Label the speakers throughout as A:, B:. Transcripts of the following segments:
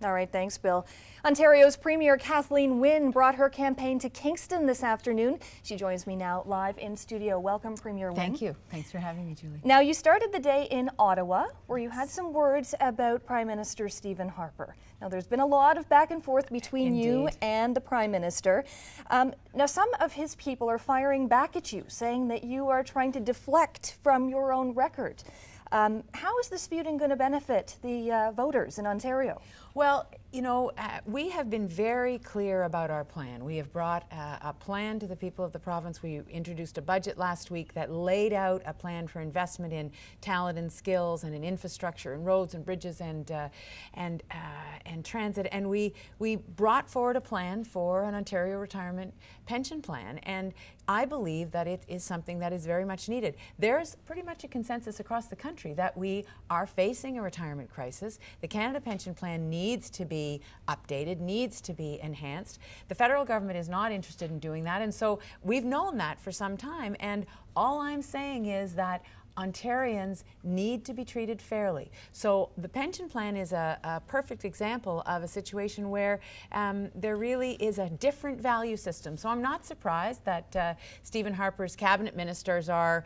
A: All right, thanks, Bill. Ontario's Premier Kathleen Wynne brought her campaign to Kingston this afternoon. She joins me now live in studio. Welcome, Premier Wynne.
B: Thank you. Thanks for having me, Julie.
A: Now, you started the day in Ottawa, where you had some words about Prime Minister Stephen Harper. Now, there's been a lot of back and forth between you and the Prime Minister. Now, some of his people are firing back at you, saying that you are trying to deflect from your own record. How is this feuding going to benefit the voters in Ontario?
B: Well, you know, we have been very clear about our plan. We have brought a plan to the people of the province. We introduced a budget last week that laid out a plan for investment in talent and skills and in infrastructure and roads and bridges and transit. And we brought forward a plan for an Ontario retirement pension plan. And I believe that it is something that is very much needed. There's pretty much a consensus across the country that we are facing a retirement crisis. The Canada Pension Plan needs to be updated, needs to be enhanced. The federal government is not interested in doing that, and so we've known that for some time, and all I'm saying is that Ontarians need to be treated fairly. So the pension plan is a perfect example of a situation where there really is a different value system. So I'm not surprised that Stephen Harper's cabinet ministers are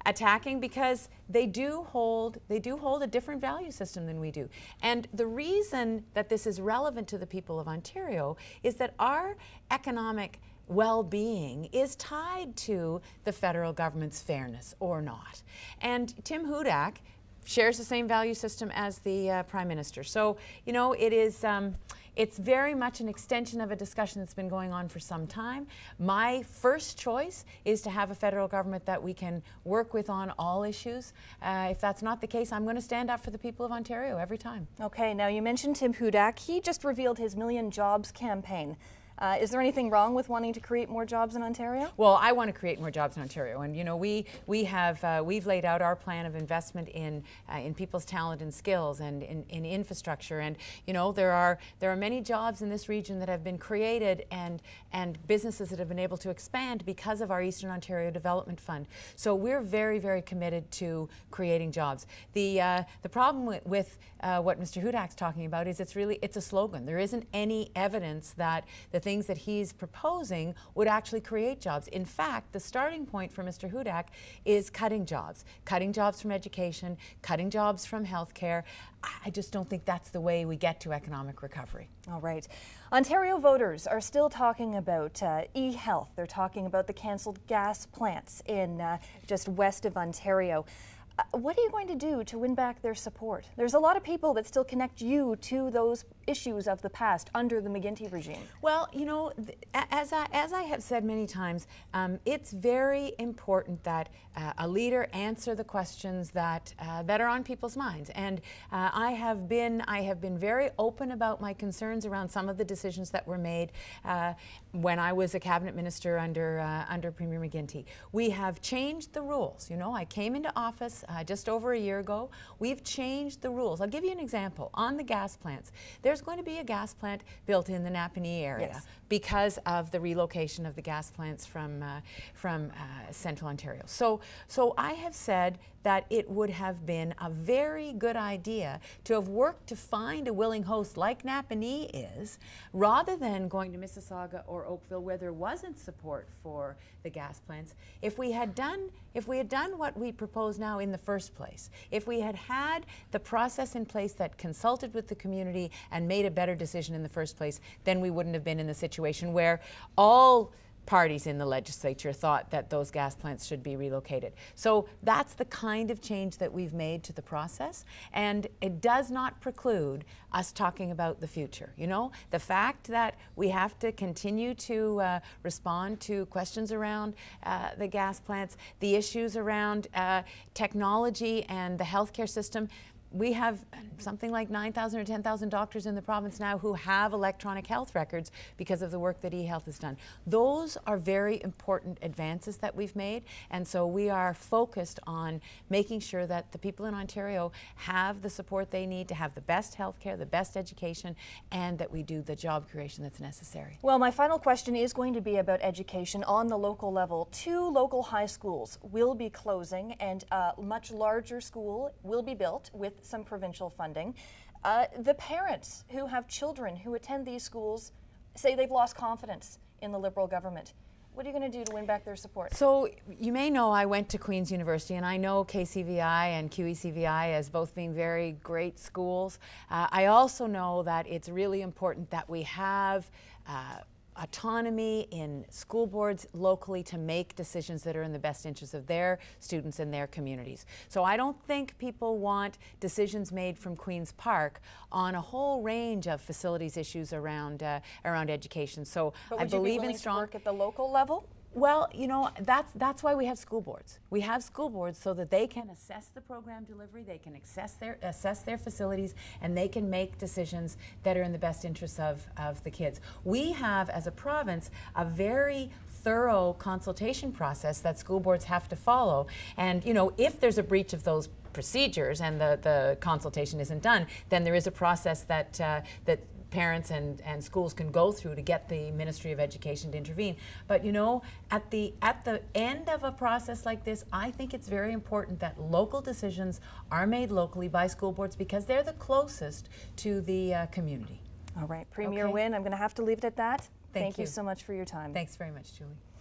B: attacking, because they do hold a different value system than we do. And the reason that this is relevant to the people of Ontario is that our economic well-being is tied to the federal government's fairness or not. And Tim Hudak shares the same value system as the Prime Minister. So, you know, it's very much an extension of a discussion that's been going on for some time. My first choice is to have a federal government that we can work with on all issues. If that's not the case, I'm going to stand up for the people of Ontario every time.
A: Okay, now you mentioned Tim Hudak. He just revealed his Million Jobs campaign. Is there anything wrong with wanting to create more jobs in Ontario?
B: Well, I want to create more jobs in Ontario, and you know, we've laid out our plan of investment in people's talent and skills and in infrastructure, and you know, there are many jobs in this region that have been created and businesses that have been able to expand because of our Eastern Ontario Development Fund. So we're very, very committed to creating jobs. The problem with what Mr. Hudak's talking about is it's a slogan. There isn't any evidence that the things that he's proposing would actually create jobs. In fact, the starting point for Mr. Hudak is cutting jobs from education, cutting jobs from healthcare. I just don't think that's the way we get to economic recovery.
A: All right. Ontario voters are still talking about e-health. They're talking about the cancelled gas plants in just west of Ontario. What are you going to do to win back their support? There's a lot of people that still connect you to those issues of the past under the McGuinty regime.
B: Well, you know, as I have said many times, it's very important that a leader answer the questions that are on people's minds. And I have been very open about my concerns around some of the decisions that were made when I was a cabinet minister under Premier McGuinty. We have changed the rules. You know, I came into office just over a year ago. We've changed the rules. I'll give you an example. On the gas plants, there's going to be a gas plant built in the Napanee area because of the relocation of the gas plants from Central Ontario. So I have said that it would have been a very good idea to have worked to find a willing host like Napanee is, rather than going to Mississauga or Oakville where there wasn't support for the gas plants. If we had done what we propose now in the first place, if we had had the process in place that consulted with the community and made a better decision in the first place, then we wouldn't have been in the situation where all parties in the legislature thought that those gas plants should be relocated. So that's the kind of change that we've made to the process, and it does not preclude us talking about the future. You know, the fact that we have to continue to respond to questions around the gas plants, the issues around technology and the healthcare system. We have something like 9,000 or 10,000 doctors in the province now who have electronic health records because of the work that eHealth has done. Those are very important advances that we've made, and so we are focused on making sure that the people in Ontario have the support they need to have the best health care, the best education, and that we do the job creation that's necessary.
A: Well, my final question is going to be about education on the local level. 2 local high schools will be closing, and a much larger school will be built with some provincial funding. The parents who have children who attend these schools say they've lost confidence in the Liberal government. What are you going to do to win back their support?
B: So you may know I went to Queen's University, and I know KCVI and QECVI as both being very great schools. I also know that it's really important that we have autonomy in school boards locally to make decisions that are in the best interest of their students and their communities. So I don't think people want decisions made from Queen's Park on a whole range of facilities issues around education. So
A: But
B: I
A: would you be
B: believe
A: willing
B: in strong
A: to work at the local level?
B: Well, you know, that's why we have school boards. We have school boards so that they can assess the program delivery, they can assess their facilities, and they can make decisions that are in the best interests of the kids. We have, as a province, a very thorough consultation process that school boards have to follow. And, you know, if there's a breach of those procedures and the consultation isn't done, then there is a process that parents and schools can go through to get the Ministry of Education to intervene. But you know, at the end of a process like this, I think it's very important that local decisions are made locally by school boards because they're the closest to the community.
A: All right, Premier
B: Okay.
A: Wynne, I'm going to have to leave it at that.
B: Thank
A: you
B: you
A: so much for your time.
B: Thanks very much, Julie.